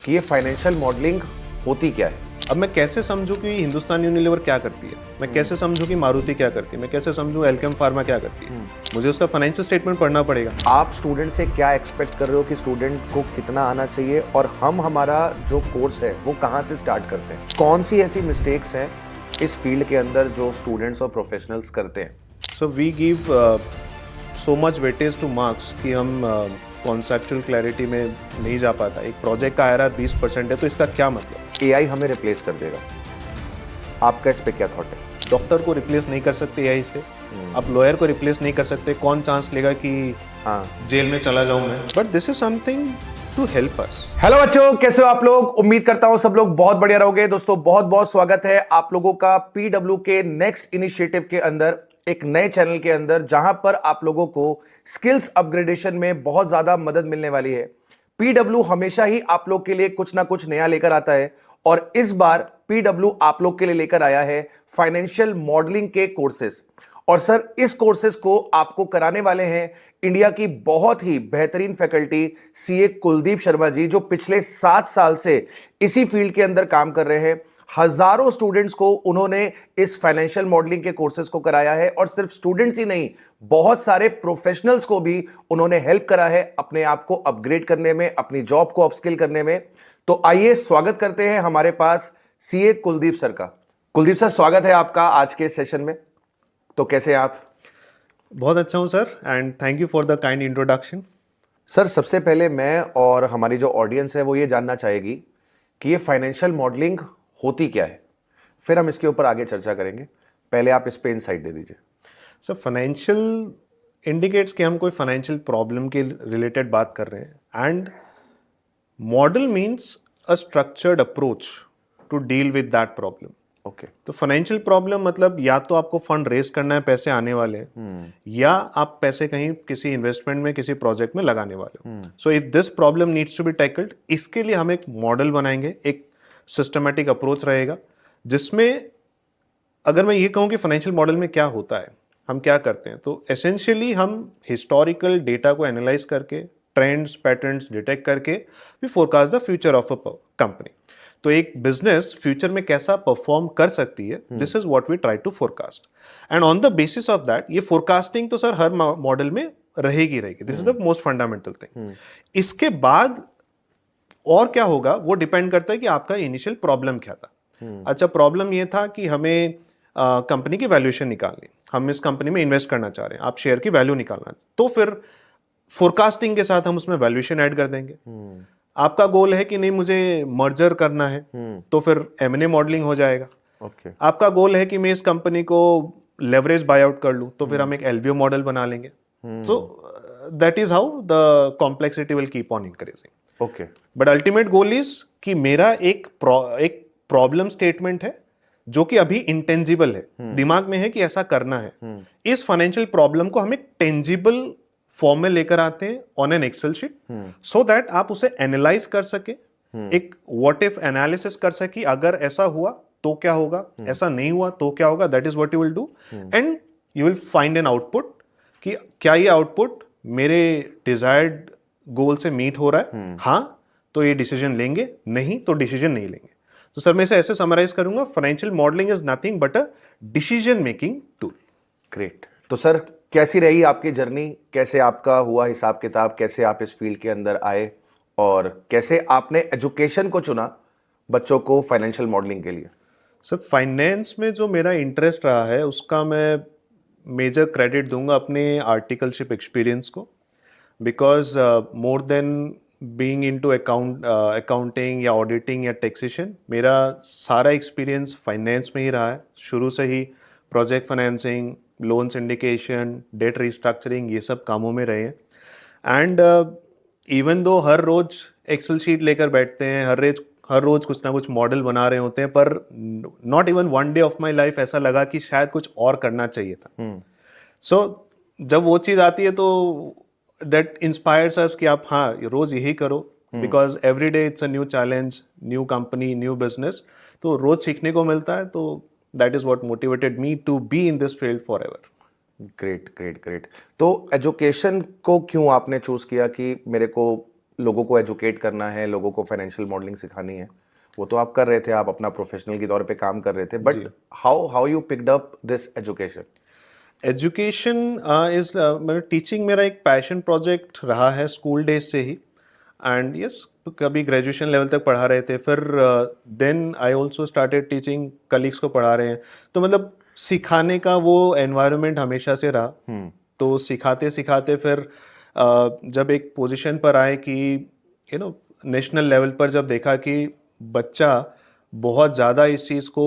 कि ये financial modelling होती क्या है। अब मैं कैसे समझूं कि हिंदुस्तान यूनिलीवर क्या करती है, मैं कैसे समझूं कि मारुति क्या करती है, मैं कैसे समझूं एल्केम फार्मा क्या करती है। मुझे उसका फाइनेंशियल स्टेटमेंट पढ़ना पड़ेगा। आप स्टूडेंट से क्या एक्सपेक्ट कर रहे हो कि स्टूडेंट को कितना आना चाहिए और हम हमारा जो कोर्स है वो कहाँ से स्टार्ट करते हैं, कौन सी ऐसी मिस्टेक्स हैं इस फील्ड के अंदर जो स्टूडेंट्स और प्रोफेशनल्स करते हैं। So we give so much weightage to marks कि हम कॉन्सेप्चुअल क्लैरिटी में नहीं जा पाता। एक प्रोजेक्ट का IRR 20% है, तो इसका क्या मतलब। AI हमें रिप्लेस कर देगा, आपका इस पे क्या थॉट है। डॉक्टर को रिप्लेस नहीं कर सकते AI से, आप लॉयर को रिप्लेस नहीं कर सकते। कौन चांस लेगा कि जेल में चला जाऊं मैं। But this is something to help us. Hello बच्चों, कैसे हो आप लोग। उम्मीद करता हूं सब लोग बहुत बढ़िया रहोगे। दोस्तों बहुत बहुत स्वागत है आप लोगों का PW के नेक्स्ट इनिशिएटिव के अंदर, एक नए चैनल के अंदर, जहां पर आप लोगों को स्किल्स अपग्रेडेशन में बहुत ज्यादा मदद मिलने वाली है। PW हमेशा ही आप लोग के लिए कुछ ना कुछ नया लेकर आता है और इस बार PW आप लोग के लिए लेकर आया है फाइनेंशियल मॉडलिंग के कोर्सेस। और सर इस कोर्सेज को आपको कराने वाले हैं इंडिया की बहुत ही बेहतरीन फैकल्टी CA कुलदीप शर्मा जी, जो पिछले 7 साल से इसी फील्ड के अंदर काम कर रहे हैं। हजारों स्टूडेंट्स को उन्होंने इस फाइनेंशियल मॉडलिंग के कोर्सेज को कराया है और सिर्फ स्टूडेंट्स ही नहीं, बहुत सारे प्रोफेशनल्स को भी उन्होंने हेल्प करा है अपने आप को अपग्रेड करने में, अपनी जॉब को अपस्किल करने में। तो आइए स्वागत करते हैं हमारे पास CA कुलदीप सर का। कुलदीप सर, स्वागत है आपका आज के सेशन में। तो कैसे हैं आप। बहुत अच्छा हूँ sir, and thank you for the kind introduction. Sir सबसे पहले मैं और हमारी जो ऑडियंस है वो ये जानना चाहेगी कि ये फाइनेंशियल मॉडलिंग होती क्या है, फिर हम इसके ऊपर आगे चर्चा करेंगे। पहले आप इस पे इनसाइट दे दीजिए। सर फाइनेंशियल इंडिकेट्स कि हम कोई फाइनेंशियल प्रॉब्लम के रिलेटेड बात कर रहे हैं, and model means a structured approach to deal with that problem. Okay. तो फाइनेंशियल प्रॉब्लम मतलब या तो आपको फंड रेज करना है, पैसे आने वाले हैं, या आप पैसे कहीं किसी इन्वेस्टमेंट में, किसी प्रोजेक्ट में लगाने वाले हो। So if this problem needs to be tackled, इसके लिए हम एक मॉडल बनाएंगे, एक सिस्टमेटिक अप्रोच रहेगा, जिसमें अगर मैं ये कहूँ कि फाइनेंशियल मॉडल में क्या होता है, हम क्या करते हैं, तो एसेंशियली हम हिस्टोरिकल डेटा को एनालाइज करके, ट्रेंड्स, पैटर्न्स डिटेक्ट करके we forecast the future of a company. तो एक बिजनेस फ्यूचर में कैसा परफॉर्म कर सकती है, this is what we try to forecast. And on the basis of that, ये फोरकास्टिंग तो सर हर मॉडल में रहेगी। This is the most fundamental thing. इसके बाद और क्या होगा वो डिपेंड करता है कि आपका इनिशियल प्रॉब्लम क्या था। अच्छा, प्रॉब्लम ये था कि हमें कंपनी की वैल्यूएशन निकालनी, हम इस कंपनी में इन्वेस्ट करना चाह रहे हैं, आप शेयर की वैल्यू निकालना, तो फिर फोरकास्टिंग के साथ हम उसमें वैल्यूएशन ऐड कर देंगे। आपका गोल है कि नहीं मुझे मर्जर करना है, तो फिर M&A मॉडलिंग हो जाएगा। ओके। आपका गोल है कि मैं इस कंपनी को लेवरेज बाय आउट कर लूं, तो फिर हम एक LBO मॉडल बना लेंगे। सो that is how the complexity will keep on increasing. Okay. But ultimate goal is कि मेरा एक प्रॉब्लम स्टेटमेंट है जो कि अभी इंटेंजिबल है, दिमाग में है कि ऐसा करना है। इस फाइनेंशियल प्रॉब्लम को हम एक टेंजिबल फॉर्म में लेकर आते हैं on an Excel sheet, so that आप उसे एनालाइज कर सके, एक व्हाट इफ एनालिसिस कर सके। अगर ऐसा हुआ तो क्या होगा, ऐसा नहीं हुआ तो क्या होगा। That is what you will do, and you will find an output कि क्या ये आउटपुट मेरे डिजायर्ड गोल से मीट हो रहा है। हाँ तो ये डिसीजन लेंगे, नहीं तो डिसीजन नहीं लेंगे। तो सर मैं इसे ऐसे समराइज करूंगा, financial modelling is nothing but a decision making tool. Great. तो सर कैसी रही आपकी जर्नी, कैसे आपका हुआ हिसाब किताब, कैसे आप इस फील्ड के अंदर आए और कैसे आपने एजुकेशन को चुना बच्चों को फाइनेंशियल मॉडलिंग के लिए। सर फाइनेंस में जो मेरा इंटरेस्ट रहा है उसका मैं मेजर क्रेडिट दूंगा अपने आर्टिकलशिप एक्सपीरियंस को, because more than being into accounting या ऑडिटिंग या टैक्सेशन, मेरा सारा एक्सपीरियंस फाइनेंस में ही रहा है। शुरू से ही project financing, loan syndication, debt restructuring, ये सब कामों में रहे हैं। And even though her rose Excel sheet लेकर बैठते हैं, हर रोज कुछ ना कुछ मॉडल बना रहे होते हैं, पर not even one day of my life ऐसा लगा कि शायद कुछ और करना चाहिए था। सो जब वो चीज़ आती है तो दैट इंस्पायर्स अस कि आप हाँ रोज यही करो, because every day it's a new challenge, new company, new business, तो रोज सीखने को मिलता है। तो that is what motivated me to be in this field forever. Great great great. तो एजुकेशन को क्यों आपने चूज किया कि मेरे को लोगों को एजुकेट करना है, लोगों को फाइनेंशियल मॉडलिंग सिखानी है, वो तो आप कर रहे थे, आप अपना प्रोफेशनल के तौर पे काम कर रहे थे, but how you picked up this education? Education is मतलब टीचिंग मेरा एक पैशन प्रोजेक्ट रहा है स्कूल डेज से ही। एंड यस, कभी ग्रेजुएशन लेवल तक पढ़ा रहे थे, फिर then I also started teaching, colleagues को पढ़ा रहे हैं। तो मतलब सिखाने का वो एनवायरनमेंट हमेशा से रहा। तो सिखाते सिखाते फिर जब एक पोजीशन पर आए कि नेशनल लेवल पर जब देखा कि बच्चा बहुत ज़्यादा इस चीज़ को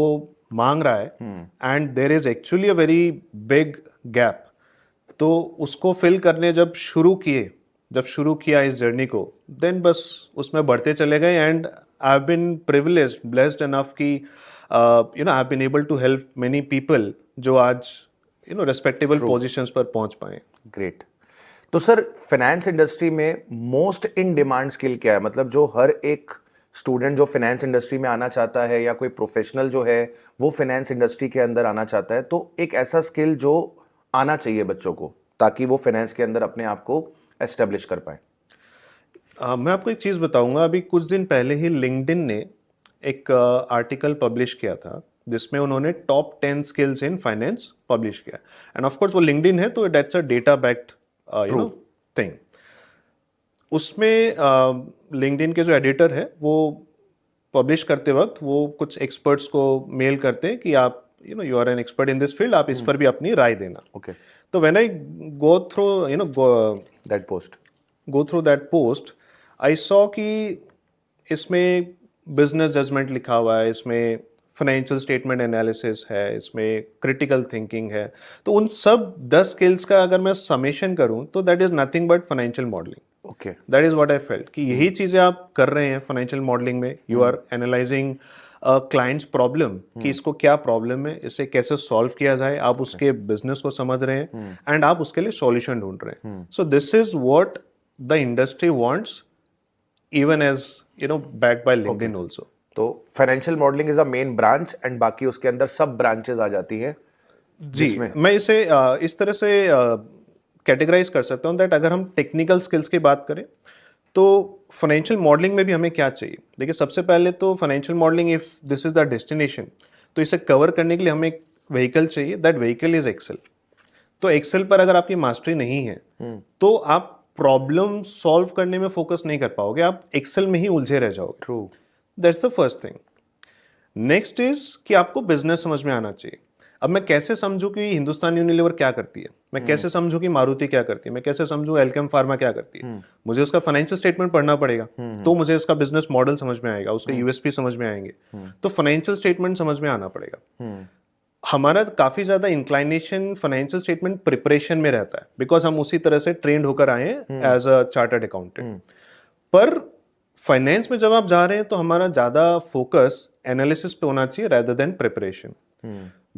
मांग रहा है and there is actually a very big gap, तो उसको फिल करने जब शुरू किया इस जर्नी को, देन बस उसमें बढ़ते चले गए। And I have been privileged, blessed enough कि I have been able to help many people जो आज रेस्पेक्टेबल पोजीशंस पर पहुंच पाए। ग्रेट। तो सर, फाइनेंस इंडस्ट्री में मोस्ट इन डिमांड स्किल क्या है? मतलब जो हर एक स्टूडेंट जो फाइनेंस इंडस्ट्री में आना चाहता है, या कोई प्रोफेशनल जो है वो फाइनेंस इंडस्ट्री के अंदर आना चाहता है, तो एक ऐसा स्किल जो आना चाहिए बच्चों को, ताकि वो फाइनेंस के अंदर अपने आप को एस्टेब्लिश कर पाए। मैं आपको एक चीज़ बताऊंगा। अभी कुछ दिन पहले ही लिंक्डइन ने एक आर्टिकल पब्लिश किया था जिसमें उन्होंने top 10 skills in finance publish किया। एंड ऑफ कोर्स वो लिंक्डइन है, तो that's a data backed thing. उसमें लिंक्डइन के जो एडिटर है वो पब्लिश करते वक्त वो कुछ एक्सपर्ट्स को मेल करते हैं कि आप you are an expert in this field, आप इस पर भी अपनी राय देना। ओके। तो when I go through that post, I saw कि इसमें बिजनेस जजमेंट लिखा हुआ है, इसमें फाइनेंशियल स्टेटमेंट एनालिसिस है, इसमें क्रिटिकल थिंकिंग है। तो उन सब 10 स्किल्स का अगर मैं समेशन करूं तो that is nothing but financial modelling. Okay. That is what I felt कि यही चीजें आप कर रहे हैं फाइनेंशियल मॉडलिंग में। You are analysing clients problem कि इसको क्या प्रॉब्लम है, इसे कैसे सॉल्व किया जाए, आप उसके बिजनेस को समझ रहे हैं एंड आप उसके लिए सॉल्यूशन ढूंढ रहे हैं। So this is what the industry wants, even as backed by LinkedIn also. तो financial modelling is a main branch, and बाकी उसके अंदर सब ब्रांचेस आ जाती हैं। जी, मैं इसे इस तरह से कैटेगराइज कर सकता हूँ दैट अगर हम टेक्निकल स्किल्स की बात करें तो फाइनेंशियल मॉडलिंग में भी हमें क्या चाहिए। देखिए, सबसे पहले तो financial modelling, if this is the destination, तो इसे कवर करने के लिए हमें एक व्हीकल चाहिए। That vehicle is Excel. तो एक्सेल पर अगर आपकी मास्टरी नहीं है तो आप प्रॉब्लम सॉल्व करने में फोकस नहीं कर पाओगे, आप एक्सेल में ही उलझे रह जाओगे। True. That's the first thing. Next is कि आपको बिजनेस समझ में आना चाहिए। अब मैं कैसे समझूं कि हिंदुस्तान यूनिलीवर क्या करती है, मैं कैसे समझूं कि मारुति क्या करती है, मैं कैसे समझूं एल्केम फार्मा क्या करती है। मुझे उसका फाइनेंशियल स्टेटमेंट पढ़ना पड़ेगा, तो मुझे उसका बिजनेस मॉडल समझ में आएगा, उसके यूएसपी समझ में आएंगे। तो फाइनेंशियल स्टेटमेंट समझ में आना पड़ेगा। हमारा काफी ज्यादा इंक्लाइनेशन फाइनेंशियल स्टेटमेंट प्रिपरेशन में रहता है, बिकॉज हम उसी तरह से ट्रेंड होकर आए हैं एज अ चार्टर्ड अकाउंटेंट। पर फाइनेंस में जब आप जा रहे हैं तो हमारा ज्यादा फोकस एनालिसिस पे होना चाहिए rather than preparation,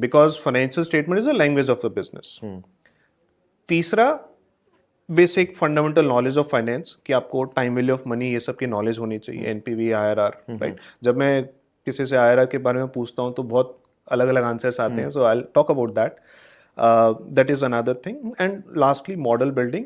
because financial statement is a language of the business. तीसरा, basic fundamental knowledge of finance, कि आपको टाइम वैल्यू ऑफ मनी, ये सब की नॉलेज होनी चाहिए, एनपीवी, आईआरआर, राइट। जब मैं किसी से आईआरआर के बारे में पूछता हूँ तो बहुत अलग अलग आंसर्स आते हैं, so I will talk about that. That is another thing. And lastly, model building.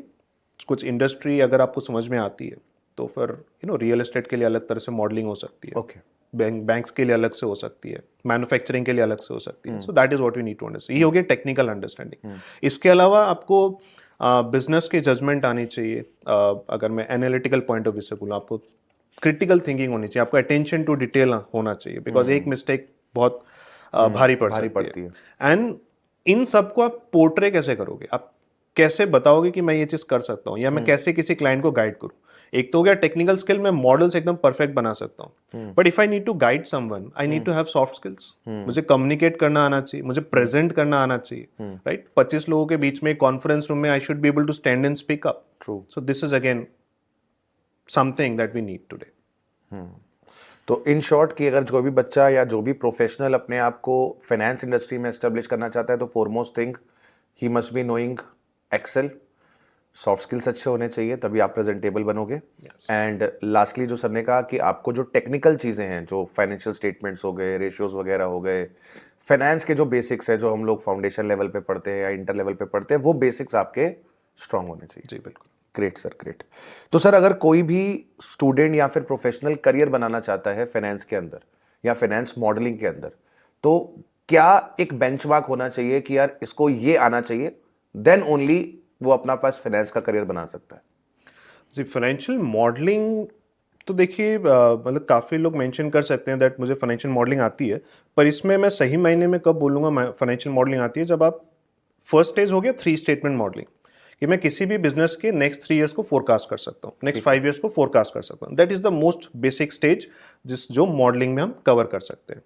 कुछ इंडस्ट्री अगर आपको समझ में आती है तो फिर रियल एस्टेट के लिए अलग तरह से मॉडलिंग हो सकती है, ओके। बैंक्स के लिए अलग से हो सकती है, मैन्युफैक्चरिंग के लिए अलग से हो सकती है। So that is what we need to understand. ये हो गया टेक्निकल अंडरस्टैंडिंग। इसके अलावा आपको बिजनेस की जजमेंट आनी चाहिए। अगर मैं एनालिटिकल पॉइंट ऑफ व्यू से बोलूँ, आपको क्रिटिकल थिंकिंग होनी चाहिए, आपको अटेंशन टू डिटेल होना चाहिए, बिकॉज एक मिस्टेक बहुत भारी पड़ सकती है। एंड इन सबको आप पोर्ट्रे कैसे करोगे, आप कैसे बताओगे कि मैं ये चीज कर सकता हूँ, या मैं कैसे किसी क्लाइंट को गाइड करूँ। एक तो हो गया टेक्निकल स्किल, मैं मॉडल्स एकदम परफेक्ट बना सकता हूँ, but if I need to guide someone, I need to have soft skills. मुझे कम्युनिकेट करना आना चाहिए, मुझे प्रेजेंट करना आना चाहिए, राइट। 25 लोगों के बीच में कॉन्फ्रेंस रूम में I should be able to stand and speak up. True. So this is again something that we need today. तो इन शॉर्ट कि अगर जो भी बच्चा या जो भी प्रोफेशनल अपने आप को फाइनेंस इंडस्ट्री में एस्टेब्लिश करना चाहता है, तो foremost thing he must be knowing Excel, soft skills अच्छे होने चाहिए, तभी आप प्रेजेंटेबल बनोगे। एंड लास्टली जो सर ने कहा कि आपको जो टेक्निकल चीज़ें हैं, जो फाइनेंशियल स्टेटमेंट्स हो गए, रेशियोज वगैरह हो गए, फाइनेंस के जो बेसिक्स है जो हम लोग फाउंडेशन लेवल पे पढ़ते हैं या इंटर लेवल पे पढ़ते हैं, वो बेसिक्स आपके स्ट्रांग होने चाहिए। जी बिल्कुल। Great sir, great. तो सर अगर कोई भी स्टूडेंट या फिर प्रोफेशनल करियर बनाना चाहता है फाइनेंस के अंदर या फाइनेंस मॉडलिंग के अंदर, तो क्या एक बेंचमार्क होना चाहिए कि यार इसको ये आना चाहिए, देन ओनली वो अपना पास फाइनेंस का करियर बना सकता है? जी, फाइनेंशियल मॉडलिंग तो देखिए मतलब काफ़ी लोग मेंशन कर सकते हैं दैट मुझे फाइनेंशियल मॉडलिंग आती है, पर इसमें मैं सही मायने में कब बोलूँगा फाइनेंशियल मॉडलिंग आती है, जब आप फर्स्ट स्टेज हो गया 3 स्टेटमेंट मॉडलिंग, कि मैं किसी भी बिजनेस के नेक्स्ट 3 इयर्स को फोरकास्ट कर सकता हूँ, नेक्स्ट 5 इयर्स को फोरकास्ट कर सकता हूँ। That is the most basic stage जो मॉडलिंग में हम कवर कर सकते हैं।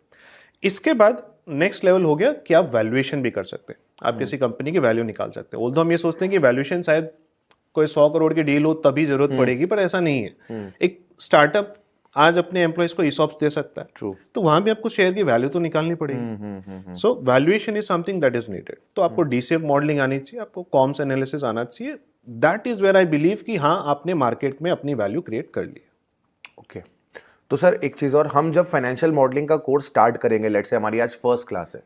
इसके बाद नेक्स्ट लेवल हो गया कि आप वैल्यूएशन भी कर सकते हैं, आप किसी कंपनी की वैल्यू निकाल सकते हैं। ऑल्दो हम ये सोचते हैं कि वैल्यूएशन शायद कोई 100 करोड़ की डील हो तभी जरूरत पड़ेगी, पर ऐसा नहीं है। एक स्टार्टअप आज अपने एम्प्लॉइज को ईसॉप्स दे सकता है, True. तो वहां भी आपको शेयर की वैल्यू तो निकालनी पड़ेगी। So valuation is something that is needed. तो आपको डीसीएफ मॉडलिंग आनी चाहिए, आपको कॉम्स एनालिसिस आना चाहिए। That is where I believe कि हाँ, आपने मार्केट में अपनी वैल्यू क्रिएट कर ली। ओके। तो सर एक चीज और, हम जब फाइनेंशियल मॉडलिंग का कोर्स स्टार्ट करेंगे, लेट्स से हमारी आज फर्स्ट क्लास है,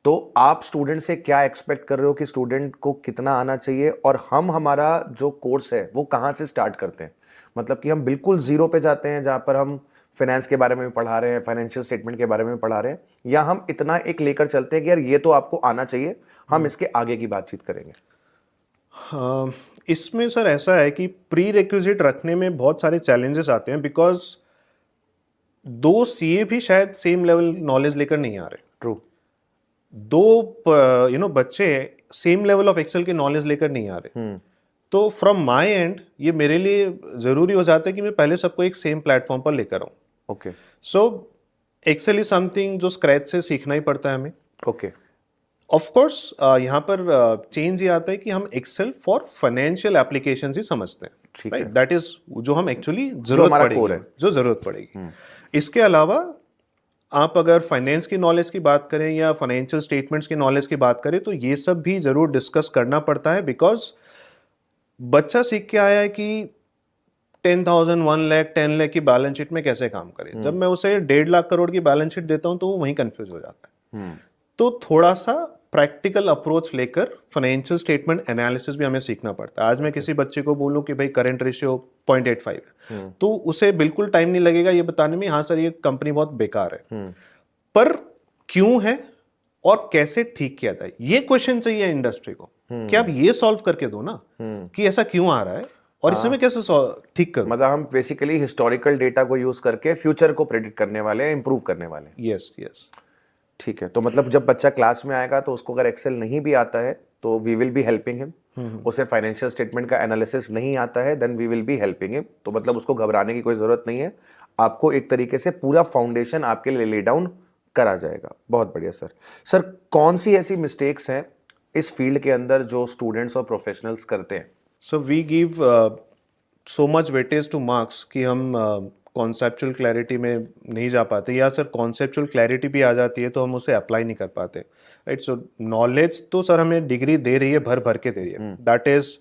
तो आप स्टूडेंट से क्या एक्सपेक्ट कर रहे हो कि स्टूडेंट को कितना आना चाहिए, और हम हमारा जो कोर्स है वो कहाँ से स्टार्ट करते हैं? मतलब कि हम बिल्कुल जीरो पे जाते हैं जहां पर हम फाइनेंस के बारे में पढ़ा रहे हैं, फाइनेंशियल स्टेटमेंट के बारे में पढ़ा रहे हैं, या हम इतना एक लेकर चलते हैं कि यार ये तो आपको आना चाहिए, हम इसके आगे की बातचीत करेंगे? इसमें सर ऐसा है कि प्री रिक्विजिट रखने में बहुत सारे चैलेंजेस आते हैं, बिकॉज दो सीए भी शायद सेम लेवल नॉलेज लेकर नहीं आ रहे। ट्रू। दो बच्चे सेम लेवल ऑफ एक्सेल की नॉलेज लेकर नहीं आ रहे। तो फ्रॉम माय एंड ये मेरे लिए जरूरी हो जाता है कि मैं पहले सबको एक सेम प्लेटफॉर्म पर लेकर आऊं। Okay. So Excel is something जो स्क्रैच से सीखना ही पड़ता है हमें। ओके। ऑफ कोर्स यहाँ पर चेंज ये आता है कि हम एक्सेल फॉर फाइनेंशियल एप्लीकेशन ही समझते हैं, ठीक है। राइट? दैट इज जो हम एक्चुअली हमारा core पड़ेगी, है। जो जरूरत पड़ेगी। इसके अलावा आप अगर फाइनेंस की नॉलेज की बात करें या फाइनेंशियल स्टेटमेंट्स की नॉलेज की बात करें, तो ये सब भी जरूर डिस्कस करना पड़ता है, बिकॉज बच्चा सीख के आया है कि 10,000, 1 लाख, 10 लाख की बैलेंस शीट में कैसे काम करें। जब मैं उसे 1.5 लाख करोड़ की बैलेंस शीट देता हूं तो वो वहीं कंफ्यूज हो जाता है। तो थोड़ा सा प्रैक्टिकल अप्रोच लेकर फाइनेंशियल स्टेटमेंट एनालिसिस भी हमें सीखना पड़ता है। आज मैं किसी बच्चे को बोलूं कि भाई करंट रेशियो 0.85 है, तो उसे बिल्कुल टाइम नहीं लगेगा ये बताने में, हाँ सर ये कंपनी बहुत बेकार है, पर क्यों है और कैसे ठीक किया जाए, ये क्वेश्चन चाहिए इंडस्ट्री को कि आप ये सॉल्व करके दो ना कि ऐसा क्यों आ रहा है और इसे मैं कैसे ठीक करूं। मतलब हम बेसिकली हिस्टोरिकल डेटा को यूज करके फ्यूचर को प्रेडिक्ट करने वाले, इंप्रूव करने वाले। Yes yes. ठीक है। तो मतलब जब बच्चा क्लास में आएगा तो उसको अगर एक्सेल नहीं भी आता है तो we will be helping him. उसे फाइनेंशियल स्टेटमेंट का एनालिसिस नहीं आता है, then we will be helping him. तो मतलब उसको घबराने की कोई जरूरत नहीं है, आपको एक तरीके से पूरा फाउंडेशन आपके लिए ले डाउन करा जाएगा। बहुत बढ़िया सर। सर कौन सी ऐसी मिस्टेक्स हैं इस फील्ड के अंदर जो स्टूडेंट्स और प्रोफेशनल्स करते हैं? So we give so much weightage to marks कि हम कॉन्सेप्चुअल क्लैरिटी में नहीं जा पाते, या सर कॉन्सेप्चुअल क्लैरिटी भी आ जाती है तो हम उसे अप्लाई नहीं कर पाते, राइट? सो नॉलेज तो सर हमें डिग्री दे रही है, भर भर के दे रही है, दैट इज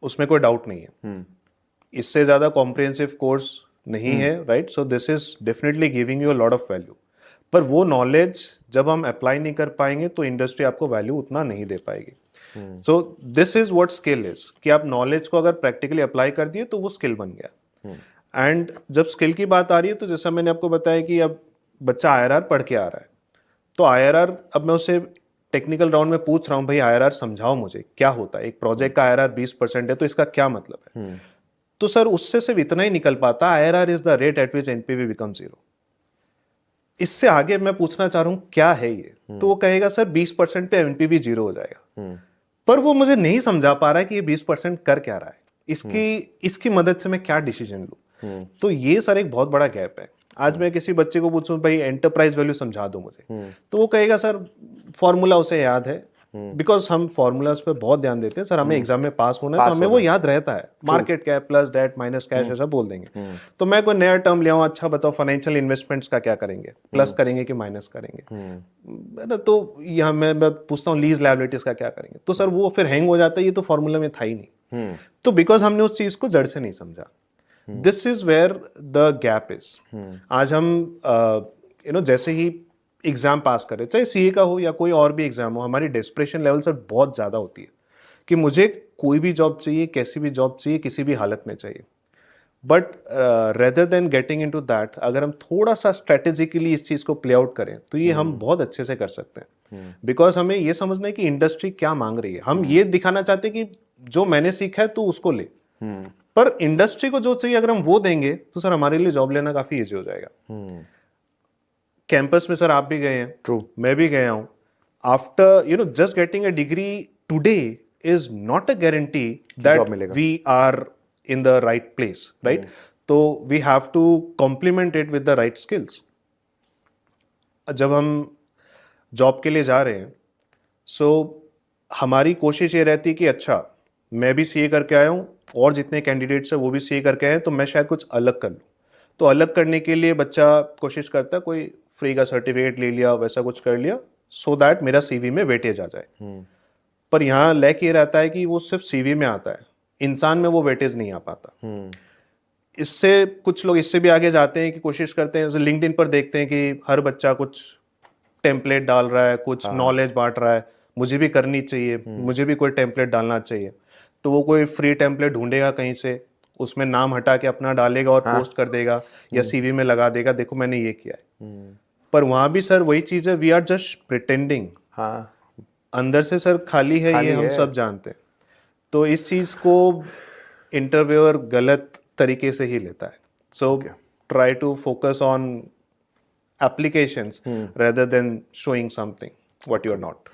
उसमें कोई डाउट नहीं है। इससे ज़्यादा कॉम्प्रिहेंसिव कोर्स नहीं है, right? So this is definitely giving you a lot of value, पर वो नॉलेज जब हम अप्लाई नहीं कर पाएंगे तो इंडस्ट्री आपको वैल्यू उतना नहीं दे पाएगी। सो this is what skill is, कि आप नॉलेज को अगर प्रैक्टिकली अप्लाई कर दिए तो वो स्किल बन गया। एंड जब स्किल की बात आ रही है तो जैसा मैंने आपको बताया कि अब बच्चा आईआरआर पढ़ के आ रहा है, तो आईआरआर अब मैं उसे टेक्निकल राउंड में पूछ रहा हूँ, भाई आईआरआर समझाओ मुझे क्या होता है, एक प्रोजेक्ट का आईआरआर 20% है तो इसका क्या मतलब है? तो सर उससे सिर्फ इतना ही निकल पाता, IRR is the rate at which NPV become 0। इससे आगे मैं पूछना चाह रहा हूँ क्या है ये, तो वो कहेगा सर 20% पे एनपीवी 0 हो जाएगा। पर वो मुझे नहीं समझा पा रहा है कि ये 20% कर क्या रहा है, इसकी मदद से मैं क्या डिसीजन लूं। तो ये सर एक बहुत बड़ा गैप है। आज मैं किसी बच्चे को पूछूं भाई एंटरप्राइज वैल्यू समझा दो मुझे, तो वो कहेगा सर फॉर्मूला उसे याद है, बिकॉज हम फॉर्मूलाज पे बहुत ध्यान देते हैं सर, हमें एग्जाम में पास होना है तो हमें वो याद रहता है, market cap plus debt minus cash ऐसा बोल देंगे। तो मैं कोई नया टर्म ले आऊं, अच्छा बताओ फाइनेंशियल इन्वेस्टमेंट्स का क्या करेंगे, प्लस करेंगे कि माइनस करेंगे, तो यहाँ मैं पूछता हूँ लीज लायबिलिटीज का क्या करेंगे, तो सर वो फिर हैंग हो जाता है, ये तो फॉर्मूला में था ही नहीं। तो बिकॉज हमने उस चीज को जड़ से नहीं समझा, this is where the gap is. आज हम जैसे ही एग्जाम पास करें, चाहे सीए का हो या कोई और भी एग्जाम हो, हमारी डेस्परेशन लेवल सर बहुत ज्यादा होती है कि मुझे कोई भी जॉब चाहिए, कैसी भी जॉब चाहिए, किसी भी हालत में चाहिए, but rather than getting into that, अगर हम थोड़ा सा स्ट्रेटेजिकली इस चीज़ को प्ले आउट करें तो ये हम बहुत अच्छे से कर सकते हैं। बिकॉज हमें ये समझना है कि इंडस्ट्री क्या मांग रही है। हम ये दिखाना चाहते हैं कि जो मैंने सीखा है तो उसको ले, पर इंडस्ट्री को जो चाहिए अगर हम वो देंगे तो सर हमारे लिए जॉब लेना काफी इजी हो जाएगा। कैंपस में सर आप भी गए हैं, ट्रू, मैं भी गया हूं। After just getting a degree today is not a guarantee that we are in the right place, right? तो we have to complement it with the right skills. जब हम जॉब के लिए जा रहे हैं, so हमारी कोशिश ये रहती है कि अच्छा मैं भी सीए करके आया हूँ और जितने कैंडिडेट्स हैं वो भी सीए करके आए हैं, तो मैं शायद कुछ अलग कर लूँ। तो अलग करने के लिए बच्चा कोशिश करता है, कोई फ्री का सर्टिफिकेट ले लिया, वैसा कुछ कर लिया, so that मेरा सीवी में वेटेज आ जाए। पर यहाँ लैक ये रहता है कि वो सिर्फ सीवी में आता है, इंसान में वो वेटेज नहीं आ पाता। इससे कुछ लोग इससे भी आगे जाते हैं कि कोशिश करते हैं, लिंक्डइन पर देखते हैं कि हर बच्चा कुछ टेम्पलेट डाल रहा है, कुछ नॉलेज बांट रहा है, मुझे भी करनी चाहिए, मुझे भी कोई टेम्पलेट डालना चाहिए। तो वो कोई फ्री टेम्पलेट ढूंढेगा कहीं से, उसमें नाम हटा के अपना डालेगा और पोस्ट कर देगा या सीवी में लगा देगा, देखो मैंने ये किया है। पर वहां भी सर वही चीज है, वी आर जस्ट प्रिटेंडिंग, अंदर से सर खाली है, ये हम सब जानते हैं। तो इस चीज को इंटरव्यूअर गलत तरीके से ही लेता है। So try to focus on applications rather than showing something what you are not.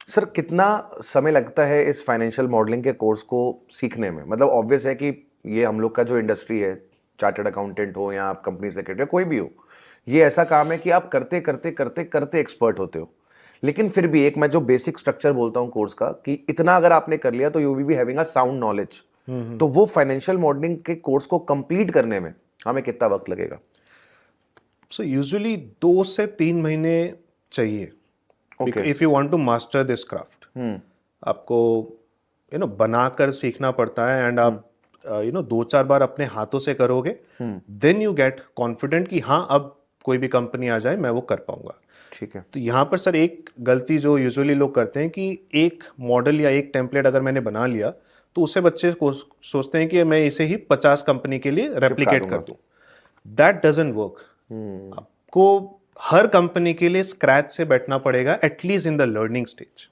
Sir कितना समय लगता है इस फाइनेंशियल मॉडलिंग के कोर्स को सीखने में? मतलब ऑब्वियस है कि ये हम लोग का जो इंडस्ट्री है, चार्टर्ड अकाउंटेंट हो या आप कंपनी सेक्रेटरी, कोई भी हो, ये ऐसा काम है कि आप करते करते करते करते एक्सपर्ट होते हो। लेकिन फिर भी एक मैं जो बेसिक स्ट्रक्चर बोलता हूं कोर्स का, कि इतना अगर आपने कर लिया तो you will be having a sound knowledge. तो वो फाइनेंशियल मॉडलिंग के कोर्स को कंप्लीट करने में हमें कितना वक्त लगेगा? सो यूजुअली 2 से 3 महीने चाहिए if you want to master this craft. आपको बनाकर सीखना पड़ता है, एंड आप 2-4 बार अपने हाथों से करोगे, देन यू गेट कॉन्फिडेंट कि हाँ अब कोई भी कंपनी आ जाए मैं वो कर पाऊंगा। ठीक है। तो यहाँ पर सर एक गलती जो यूजुअली लोग करते हैं कि एक मॉडल या एक टेम्पलेट अगर मैंने बना लिया तो उससे बच्चे को सोचते हैं कि मैं इसे ही 50 कंपनी के लिए रेप्लिकेट कर दूं। That doesn't work. आपको हर कंपनी के लिए स्क्रैच से बैठना पड़ेगा, at least in the learning stage,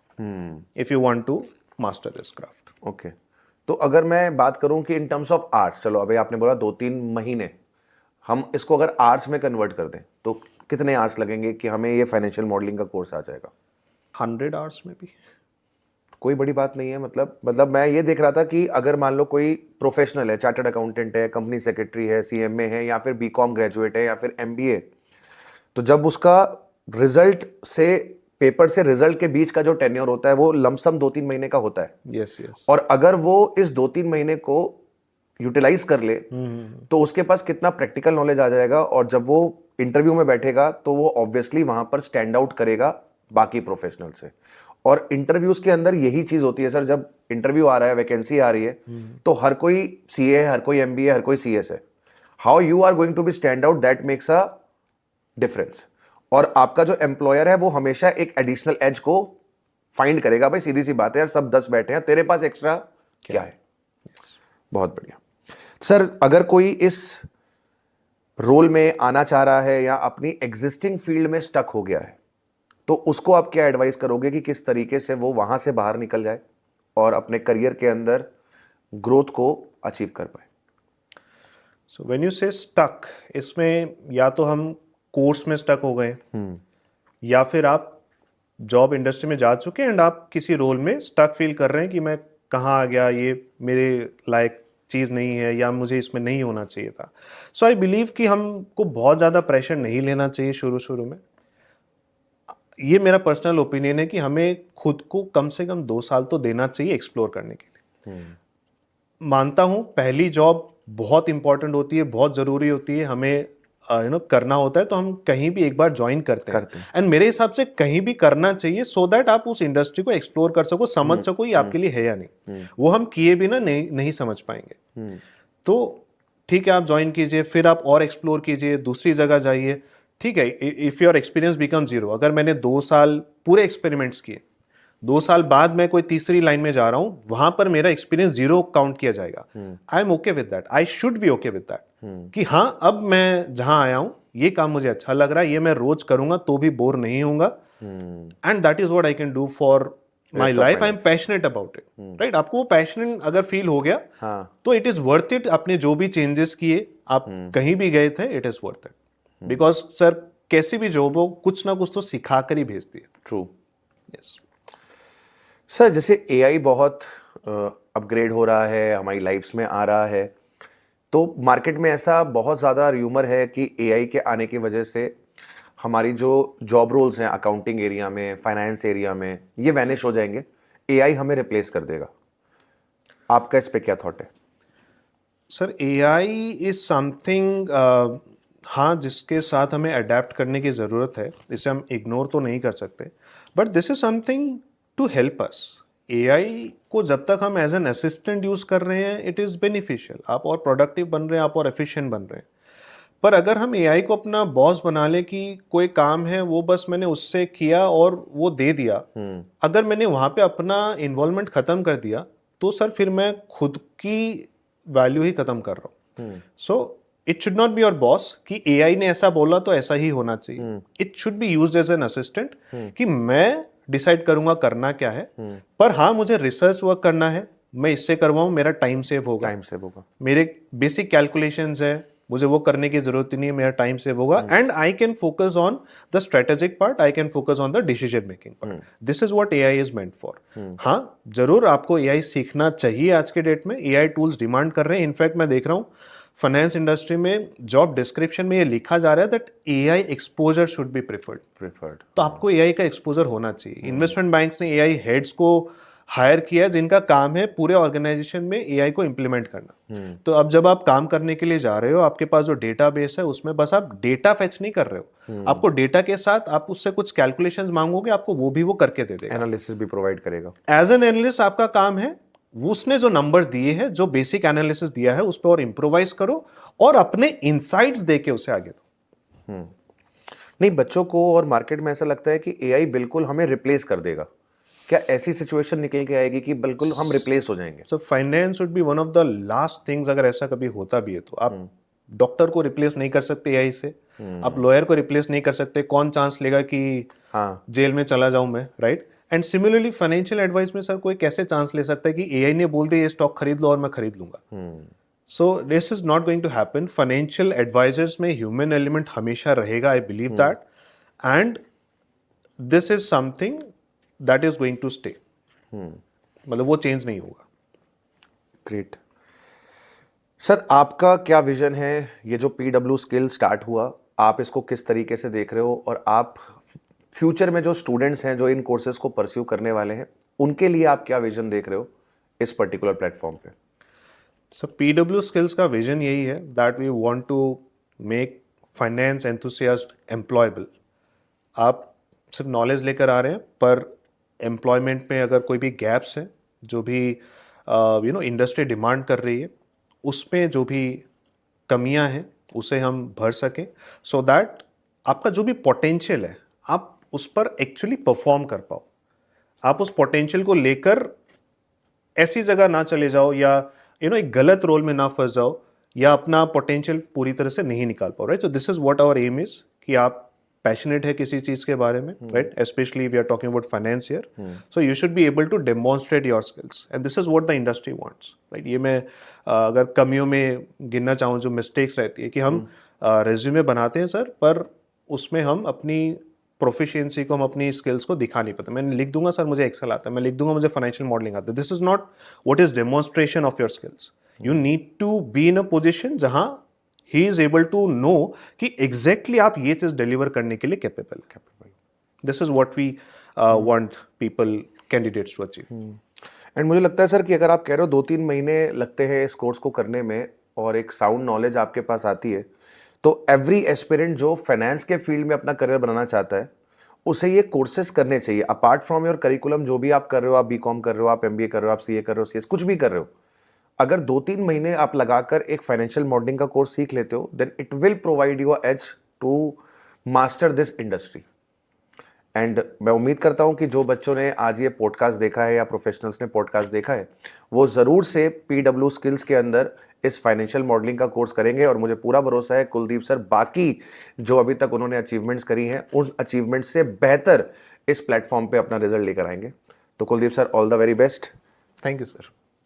if you want to master this craft. Okay, तो अगर मैं बात करूं कि इन टर्म्स ऑफ आवर्स, चलो अभी आपने बोला 2-3 महीने, हम इसको अगर आवर्स में कन्वर्ट कर दें तो कितने आवर्स लगेंगे कि हमें ये फाइनेंशियल मॉडलिंग का कोर्स आ जाएगा? 100 आवर्स में भी कोई बड़ी बात नहीं है। मतलब मैं ये देख रहा था कि अगर मान लो कोई प्रोफेशनल है, चार्टर्ड अकाउंटेंट है, कंपनी सेक्रेटरी है, सीएमए है, या फिर बीकॉम ग्रेजुएट है, या फिर एमबीए, तो जब उसका रिजल्ट से पेपर से रिजल्ट के बीच का जो टेन्योर होता है वो लमसम 2-3 महीने का होता है। Yes yes. और अगर वो इस 2-3 महीने को यूटिलाइज कर ले तो उसके पास कितना प्रैक्टिकल नॉलेज आ जाएगा, और जब वो इंटरव्यू में बैठेगा तो वो ऑब्वियसली वहां पर स्टैंड आउट करेगा बाकी प्रोफेशनल से। और इंटरव्यूज के अंदर यही चीज होती है सर, जब इंटरव्यू आ रहा है, वैकेंसी आ रही है, तो हर कोई सीए है, हर कोई एमबीए, हर कोई सीएस है। How you are going to be stand out, that makes a difference. और आपका जो एम्प्लॉयर है वो हमेशा एक एडिशनल एज को फाइंड करेगा। भाई सीधी सी बात है यार, सब 10 बैठे हैं, तेरे पास एक्स्ट्रा क्या है? बहुत बढ़िया सर। अगर कोई इस रोल में आना चाह रहा है या अपनी एग्जिस्टिंग फील्ड में स्टक हो गया है, तो उसको आप क्या एडवाइस करोगे कि किस तरीके से वो वहां से बाहर निकल जाए और अपने करियर के अंदर ग्रोथ को अचीव कर पाए? सो व्हेन यू से स्टक, इसमें या तो हम कोर्स में स्टक हो गए, या फिर आप जॉब इंडस्ट्री में जा चुके हैं एंड आप किसी रोल में स्टक फील कर रहे हैं कि मैं कहाँ आ गया, ये मेरे लायक चीज़ नहीं है, या मुझे इसमें नहीं होना चाहिए था। सो आई बिलीव कि हमको बहुत ज़्यादा प्रेशर नहीं लेना चाहिए शुरू में। ये मेरा पर्सनल ओपिनियन है कि हमें खुद को कम से कम 2 साल तो देना चाहिए एक्सप्लोर करने के लिए। मानता हूँ पहली जॉब बहुत इंपॉर्टेंट होती है, बहुत ज़रूरी होती है, हमें करना होता है, तो हम कहीं भी एक बार ज्वाइन करते हैं। एंड मेरे हिसाब से कहीं भी करना चाहिए, सो दैट आप उस इंडस्ट्री को एक्सप्लोर कर सको, समझ सको ये आपके लिए है या नहीं। वो हम किए बिना नहीं समझ पाएंगे। तो ठीक है, आप ज्वाइन कीजिए, फिर आप और एक्सप्लोर कीजिए, दूसरी जगह जाइए। ठीक है, इफ योर एक्सपीरियंस बिकम 0, अगर मैंने 2 साल पूरे एक्सपेरिमेंट्स किए, 2 साल बाद मैं कोई तीसरी लाइन में जा रहा हूं, वहां पर मेरा एक्सपीरियंस 0 काउंट किया जाएगा. I am okay with that, I should B okay with that कि हाँ अब मैं जहां आया हूं ये काम मुझे अच्छा लग रहा है, ये मैं रोज करूंगा तो भी बोर नहीं होऊंगा. And that is what I can do for my life. I am passionate about it. Right, आपको वो पैशन अगर फील हो गया तो इट इज वर्थ इट. आपने जो भी चेंजेस किए, आप कहीं भी गए थे, it is worth it. Because sir कैसी भी जॉब हो कुछ ना कुछ तो सिखा कर ही भेजती है. ट्रू. यस सर जैसे एआई बहुत अपग्रेड हो रहा है, हमारी लाइफ्स में आ रहा है, तो मार्केट में ऐसा बहुत ज़्यादा र्यूमर है कि एआई के आने की वजह से हमारी जो जॉब रोल्स हैं अकाउंटिंग एरिया में, फाइनेंस एरिया में, ये वैनिश हो जाएंगे, एआई हमें रिप्लेस कर देगा. आपका इस पे क्या थॉट है? सर एआई इज समथिंग, हाँ जिसके साथ हमें अडेप्ट करने की ज़रूरत है, इसे हम इग्नोर तो नहीं कर सकते. But this is something to help us. AI को जब तक हम एज एन असिस्टेंट यूज़ कर रहे हैं इट इज़ बेनिफिशियल. आप और प्रोडक्टिव बन रहे हैं, आप और एफिशिएंट बन रहे हैं. पर अगर हम एआई को अपना बॉस बना ले कि कोई काम है वो बस मैंने उससे किया और वो दे दिया, अगर मैंने वहाँ पे अपना इन्वॉल्वमेंट ख़त्म कर दिया तो सर फिर मैं खुद की वैल्यू ही ख़त्म कर रहा हूँ. So it should not be your boss कि एआई ने ऐसा बोला तो ऐसा ही होना चाहिए. It should be used as an assistant कि मैं डिसाइड करूंगा करना क्या है. पर हाँ मुझे रिसर्च वर्क करना है, मैं इससे करवाऊं, मेरा टाइम सेव होगा. मेरे बेसिक कैलकुलेशंस है, मुझे वो करने की जरूरत ही नहीं है, मेरा टाइम सेव होगा. And I can focus on the strategic part, I can focus on the decision making part. This is what AI is meant for. हाँ जरूर आपको एआई सीखना चाहिए. आज के डेट में एआई टूल्स डिमांड कर रहे हैं. इनफैक्ट मैं देख रहा हूँ फाइनेंस इंडस्ट्री में जॉब डिस्क्रिप्शन में ये लिखा जा रहा है that AI exposure should be preferred. तो आपको एआई का एक्सपोजर होना चाहिए. इन्वेस्टमेंट बैंक्स ने एआई हेड्स को हायर किया जिनका काम है पूरे ऑर्गेनाइजेशन में एआई को इंप्लीमेंट करना. तो अब जब आप काम करने के लिए जा रहे हो, आपके पास जो डेटाबेस है उसमें बस आप डेटा फेच नहीं कर रहे हो, आपको डेटा के साथ आप उससे कुछ कैलकुलेशंस मांगोगे, आपको वो भी वो करके दे देगा, एनालिसिस भी प्रोवाइड करेगा. एज एन एनालिस्ट आपका काम है उसने जो नंबर्स दिए हैं, जो बेसिक एनालिसिस दिया है उस पर और इम्प्रोवाइज करो और अपने इनसाइट्स देके उसे आगे दो. नहीं, बच्चों को और मार्केट में ऐसा लगता है कि एआई बिल्कुल हमें रिप्लेस कर देगा. क्या ऐसी सिचुएशन निकल के आएगी कि बिल्कुल हम रिप्लेस हो जाएंगे? So finance would be one of the last things. अगर ऐसा कभी होता भी है तो आप डॉक्टर को रिप्लेस नहीं कर सकते एआई से, आप लॉयर को रिप्लेस नहीं कर सकते. कौन चांस लेगा कि जेल में चला जाऊं मैं, right? And similarly financial advice में सर कोई कैसे चांस ले सकता है कि एआई ने बोल दिया ये स्टॉक खरीद लो और मैं खरीद लूंगा. So this is not going to happen. Financial advisors में ह्यूमन एलिमेंट हमेशा रहेगा. I believe that. And this is something that is going to stay. मतलब वो चेंज नहीं होगा. ग्रेट. सर आपका क्या विजन है? ये जो पीडब्ल्यू स्किल स्टार्ट हुआ, आप इसको किस तरीके से देख रहे हो, और आप फ्यूचर में जो स्टूडेंट्स हैं जो इन कोर्सेज को परस्यू करने वाले हैं, उनके लिए आप क्या विजन देख रहे हो इस पर्टिकुलर प्लेटफॉर्म पे? सो पीडब्ल्यू स्किल्स का विजन यही है that we want to make finance enthusiast employable. आप सिर्फ नॉलेज लेकर आ रहे हैं, पर एम्प्लॉयमेंट में अगर कोई भी गैप्स हैं, जो भी इंडस्ट्री डिमांड कर रही है, उसमें जो भी कमियां हैं उसे हम भर सकें, सो दैट आपका जो भी पोटेंशियल है आप उस पर एक्चुअली परफॉर्म कर पाओ. आप उस पोटेंशियल को लेकर ऐसी जगह ना चले जाओ या एक गलत रोल में ना फंस जाओ या अपना पोटेंशियल पूरी तरह से नहीं निकाल पाओ. Right, so this is what our aim is कि आप पैशनेट है किसी चीज के बारे में, right? Specially we are talking about finance here. So you should be able to demonstrate your skills and this is what the industry wants. Right, ये मैं अगर कमियों में गिनना चाहूँ जो मिस्टेक्स रहती है कि हम रेज्यूमे बनाते हैं सर, पर उसमें हम अपनी प्रोफिशिएंसी को, हम अपनी स्किल्स को दिखा नहीं पाते. मैं लिख दूंगा सर मुझे एक्सेल आता है, मैं लिख दूंगा मुझे फाइनेंशियल मॉडलिंग आता है. This is not what is demonstration of your skills. You need to be in a position जहां he is able to know कि एग्जैक्टली आप ये चीज डिलीवर करने के लिए capable. This is what we want people, candidates to achieve. And मुझे लगता है सर कि अगर आप कह रहे हो 2-3 महीने लगते हैं इस कोर्स को करने में और एक साउंड नॉलेज आपके पास आती है, तो एवरी एस्पिरेंट जो फाइनेंस के फील्ड में अपना करियर बनाना चाहता है उसे ये कोर्सेज करने चाहिए. अपार्ट फ्रॉम योर करिकुलम, जो भी आप कर रहे हो, आप बीकॉम कर रहे हो, आप एमबीए कर रहे हो, आप सीए कर रहे हो, सीएस कुछ भी कर रहे हो, अगर 2-3 महीने आप लगाकर एक फाइनेंशियल मॉडलिंग का कोर्स सीख लेते हो, then it will provide you edge to master this industry. And मैं उम्मीद करता हूं कि जो बच्चों ने आज ये पॉडकास्ट देखा है या प्रोफेशनल्स ने पॉडकास्ट देखा है वो ज़रूर से PW स्किल्स के अंदर इस फाइनेंशियल मॉडलिंग का कोर्स करेंगे। और मुझे पूरा भरोसा है कुलदीप सर बाकी जो अभी तक उन्होंने अचीवमेंट्स करी हैं उन अचीवमेंट्स से बेहतर इस प्लेटफॉर्म पे अपना रिजल्ट लेकर आएंगे। तो Kuldeep sir, all the very best. Thank you sir.